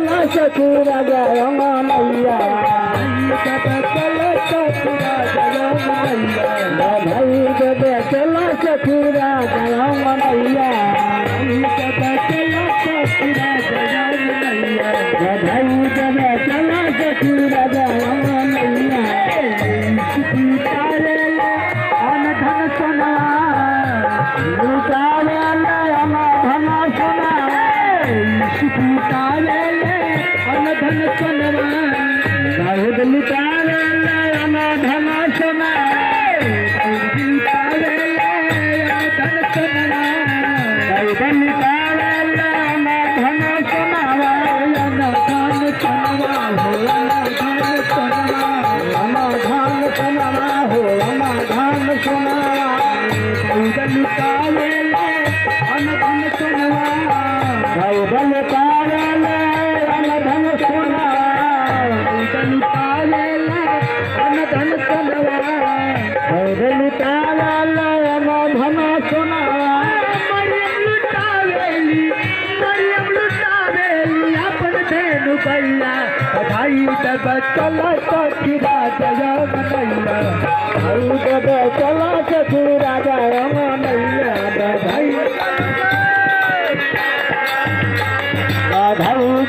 चला सखी राजा रमनैया चला सखी राजा रमनैया भाई जब चला सखी राजा रमनैया चला सखी राजा रमनैया भाई जब चला सखी राजा रमनैया अन धन सोना लुटावे अन धन सोना लुटावे अन धन सोना बहुत लुटावे अन धन सोना लुटावे अन धन सोना बहुत लुटावे अन धन सोना अन धन सोना हो अन धन सोना अन धन सोना हो अन धन सोना बहुत लुटावे अन धन सोना बहुत लुटावे अन धन सोना बहुत लुटावे अन धन सोना बहुत लुटावे अन धन सोना मरियम लुटावेली अपन धेनु गैया भाई जब चला सखी राजा रमनैया भाई जब चला सखी राजा रमनैया भाई भाई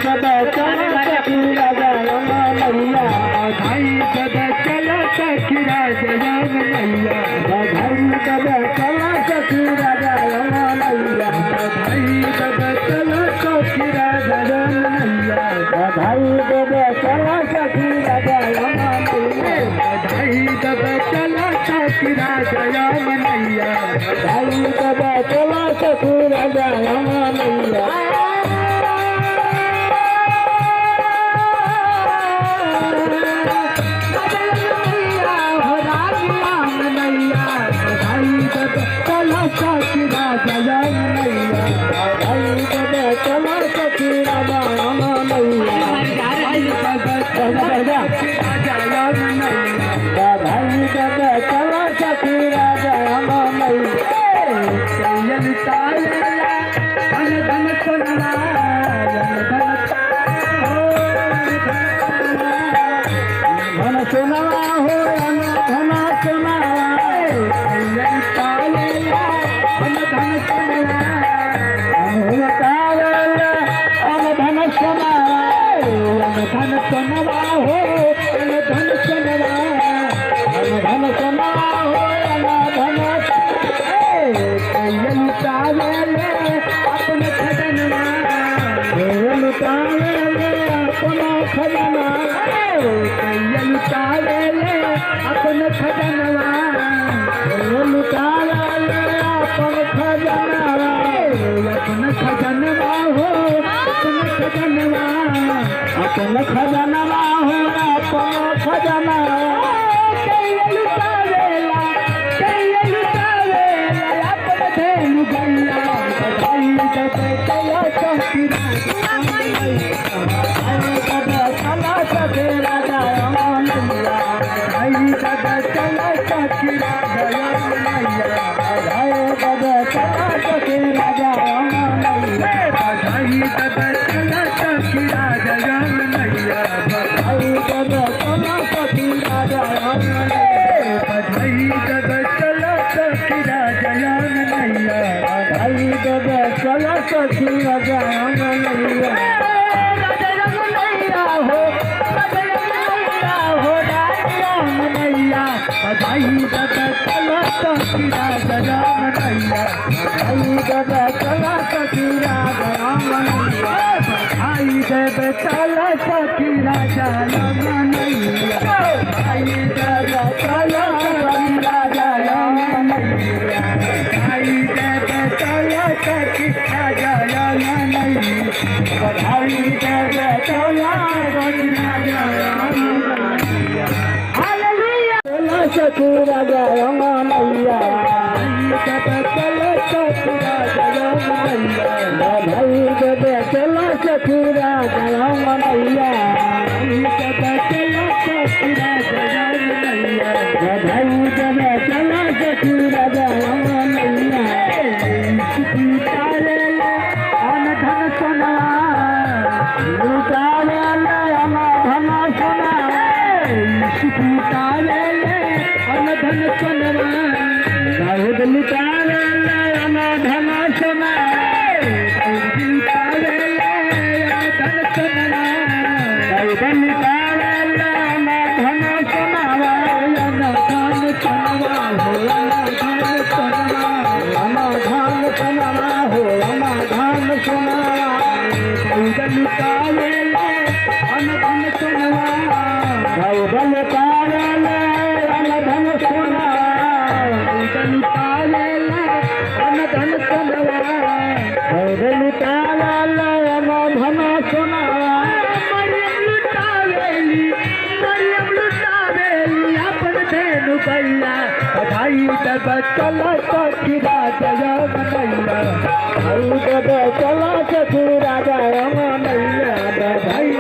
जब चला सखी राजा रमनैया भाई जब चला सखी राजा रमनैया भाई जब चला सखी राजा रमनैया भाई जब चला सखी राजा रमनैया भाई जब चला सखी राजा रमनैया भाई जब चला सखी राजा रमनैया भाई जब चला सखी राजा रमनैया चला सखी राजा रमनैया भाई जब चला सखी राजा रमनैया भाई जब चला सखी राजा रमनैया भाई जब चला सखी राजा रमनैया चल ताला धन धन सोना धन सोना हो धन सोना धन सोनवा हो धन सोनवा धन सोनवा हो धन लुटावे अपन खजनवा लुटावे अपन खजना लुटावे अपन खजनवा लुटावे अपन खजनवा अपन खजनवा हो अपन खजनवा अपन खजनवा हो अपन खजनवा अपन धेनु गैया भाई जब चला सखी राजा रमनैया भाई जब चला सखी राजा रमनैया भाई जब चला सखी राजा रमनैया भाई जब चला सखी राजा रमनैया भाई जब चला सखी राजा रमनैया भाई जब चला सखी राजा रमनैया भाई जब चला सखी राजा रमनैया हो रमनैया भाई जब चला सखी राजा रमनैया भाई जब चला सखी राजा रमनैया भाई जब चला सखी राजा रमनैया भाई जब चला सखी राजा रमनैया भाई जब चला सखी राजा रमनैया भाई जब चला सखी राजा रमनैया चला सखी राजा रमनैया जब चला सखी राजा रमनैया भाई जब चला सखी राजा रमनैया जब चला सखी राजा रमनैया भाई जब चला सखी राजा रमनैया अन धन सोना लुटावे ले अन धन सोना लुटावे ले अन धन सोना दाऊद लुटावे ले अन धन सोना लुटावे ले अन धन सोना दाऊद लुटावे ले अन धन सोना अन धन सोना हो अन धन सोना अन धन सोना हो अन धन सोना दाऊद लुटावे ले अन धन सोना दाऊद लुटावे ले अन धन सोना दाऊद लुटावे ले अन धन सोना दाऊद लुटावे ले अन धन सोना मरियम लुटावेली अपन धेनु गैया बधाई दब चला सखी राजा मनैया दाऊद दब चला सखी राजा मनैया बधाई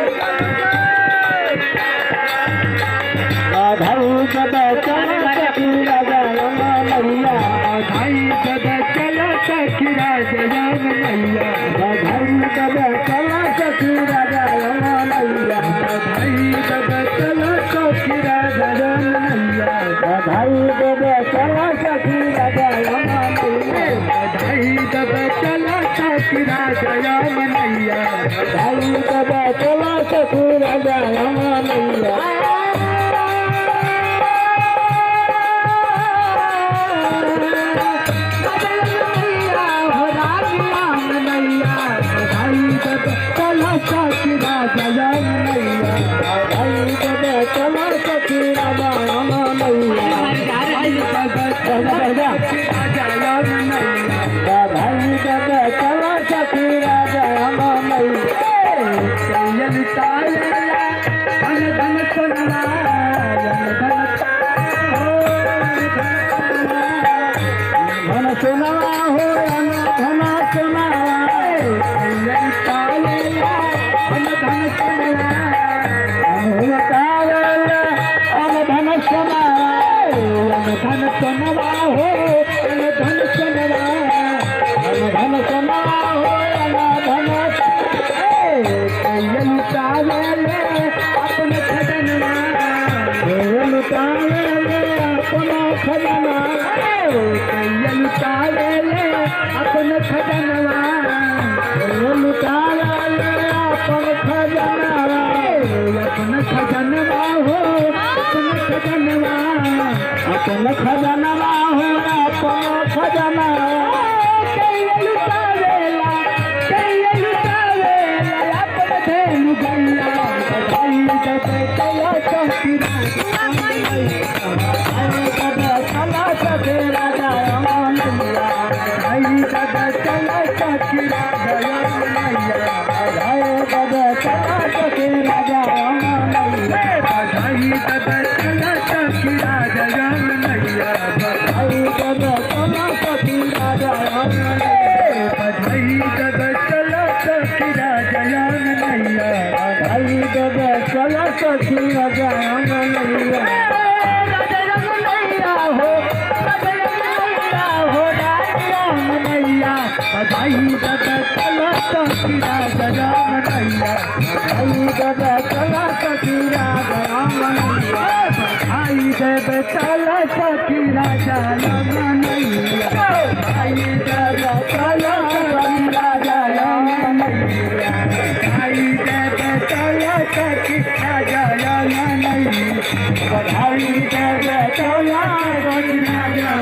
दब चला सखी राजा मनैया बधाई दब चला सखी राजा मनैया बधाई दब चला सखी राजा मनैया बधाई दब चला सखी राजा मनैया बधाई दब चला सखी राजा मनैया बधाई दब चला सखी राजा मनैया बधाई दब चला सखी राजा मनैया सखी राजा मनैया बधाई दब चला सखी राजा मनैया बधाई दब चला सखी राजा मनैया धन धन सोना धन सोना हो धन सोना धन सोनवा हो धन सोनवा धन सोनवा हो धन लुटावे ले अपन खजनवा लुटावे ले अपन खजनवा लुटावे ले अपन खजनवा लुटावे ले अपन खजनवा अपन खजनवा हो अपन खजनवा अपन खजनवा हो अपन खजनवा लुटावेला अपन धेनु गैया बधाई दब चला सखी राजा मनैया बधाई दब चला सखी राजा मनैया बधाई दब चला सखी राजा मनैया बधाई दब चला सखी राजा मनैया बधाई दब चला सखी राजा मनैया बधाई दब चला सखी राजा मनैया बधाई दब चला सखी राजा मनैया बधाई दब चला सखी राजा मनैया बधाई दब चला सखी राजा मनैया बधाई दब चला सखी राजा मनैया बधाई दब चला सखी राजा मनैया बधाई दब चला सखी राजा मनैया बधाई दब चला सखी राजा